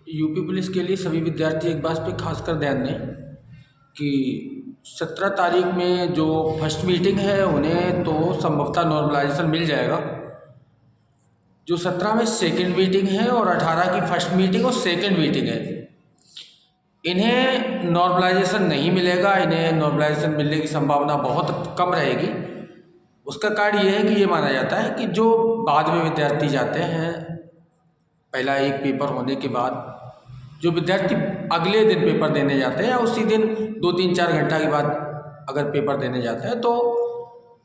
UP police के लिए सभी विद्यार्थी एक बात पे खासकर ध्यान दें कि 17 तारीख में जो फर्स्ट मीटिंग है उन्हें तो संभवतः नॉर्मलाइजेशन मिल जाएगा। जो 17 में सेकंड मीटिंग है और 18 की फर्स्ट मीटिंग और सेकंड मीटिंग है, इन्हें नॉर्मलाइजेशन नहीं मिलेगा। इन्हें नॉर्मलाइजेशन मिलने की संभावना बहुत कम रहेगी। उसका कारण ये है कि ये माना जाता है कि जो बाद में विद्यार्थी जाते हैं, पहला एक पेपर होने के बाद जो विद्यार्थी अगले दिन पेपर देने जाते हैं या उसी दिन 2-3-4 घंटा के बाद अगर पेपर देने जाते हैं, तो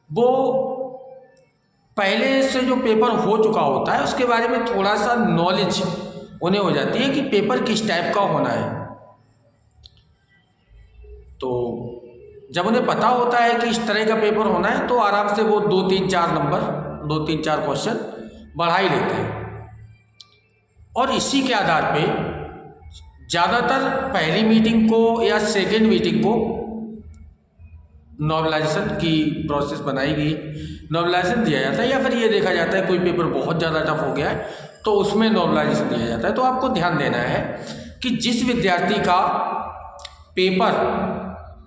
वो पहले से जो पेपर हो चुका होता है उसके बारे में थोड़ा सा नॉलेज उन्हें हो जाती है कि पेपर किस टाइप का होना है। तो जब उन्हें पता होता है कि इस तरह का पेपर होना है तो आराम से वो 2-3-4 नंबर, 2-3-4 क्वेश्चन बढ़ा ही लेते हैं। और इसी के आधार पे ज़्यादातर पहली मीटिंग को या सेकेंड मीटिंग को नॉर्मलाइजेशन की प्रोसेस बनाई गई, नॉर्मलाइजेशन दिया जाता है। या फिर ये देखा जाता है कोई पेपर बहुत ज़्यादा टफ हो गया है तो उसमें नॉर्मलाइजेशन दिया जाता है। तो आपको ध्यान देना है कि जिस विद्यार्थी का पेपर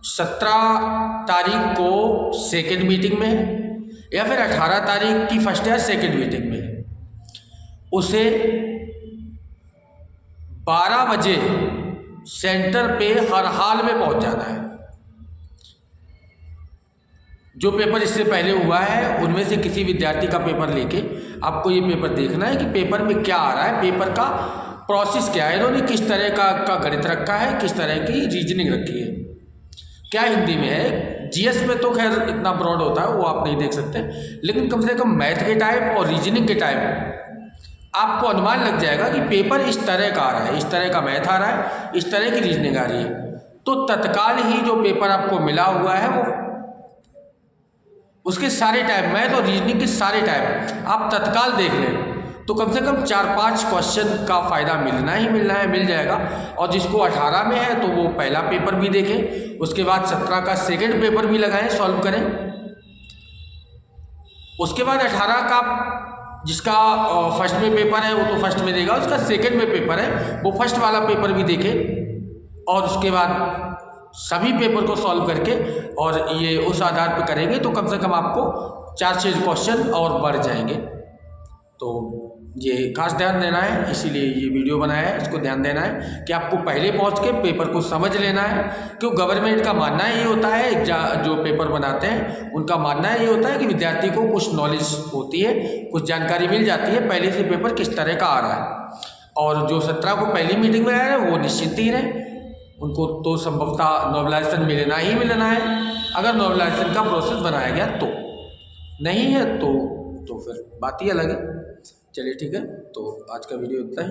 17 तारीख को सेकेंड मीटिंग में है या फिर 18 तारीख की फर्स्ट या सेकेंड मीटिंग में है, उसे 12 बजे सेंटर पे हर हाल में पहुंच जाना है। जो पेपर इससे पहले हुआ है उनमें से किसी विद्यार्थी का पेपर लेके आपको ये पेपर देखना है कि पेपर में क्या आ रहा है, पेपर का प्रोसेस क्या है, इन्होंने किस तरह का गणित रखा है, किस तरह की रीजनिंग रखी है, क्या हिंदी में है। जीएस में तो खैर इतना ब्रॉड होता है वो आप नहीं देख सकते, लेकिन कम से कम मैथ के टाइप और रीजनिंग के टाइप आपको अनुमान लग जाएगा कि पेपर इस तरह का आ रहा है, इस तरह का मैथ आ रहा है, इस तरह की रीजनिंग आ रही है। तो तत्काल ही जो पेपर आपको मिला हुआ है वो उसके सारे टाइप, मैथ और रीजनिंग के सारे टाइप आप तत्काल देख लें तो कम से कम 4-5 क्वेश्चन का फ़ायदा मिलना ही मिलना है, मिल जाएगा। और जिसको 18 में है तो वो पहला पेपर भी देखें, उसके बाद 17 का सेकेंड पेपर भी लगाएं, सॉल्व करें। उसके बाद 18 का जिसका फर्स्ट में पेपर है वो तो फर्स्ट में देगा, उसका सेकेंड में पेपर है वो फर्स्ट वाला पेपर भी देखे और उसके बाद सभी पेपर को सॉल्व करके और ये उस आधार पर करेंगे तो कम से कम आपको 4-6 क्वेश्चन और बढ़ जाएंगे। तो ये खास ध्यान देना है, इसीलिए ये वीडियो बनाया है। इसको ध्यान देना है कि आपको पहले पहुंच के पेपर को समझ लेना है। क्यों गवर्नमेंट का मानना ये होता है, जो पेपर बनाते हैं उनका मानना ये होता है कि विद्यार्थी को कुछ नॉलेज होती है, कुछ जानकारी मिल जाती है पहले से पेपर किस तरह का आ रहा है। और जो 17 को पहली मीटिंग में आया है वो निश्चिंत ही रहे, उनको तो संभवतः नॉर्मलाइजेशन मिलना ही मिलना है अगर नॉर्मलाइजेशन का प्रोसेस बनाया गया तो। नहीं है तो फिर बात ही अलग है। चलिए ठीक है, तो आज का वीडियो इतना ही।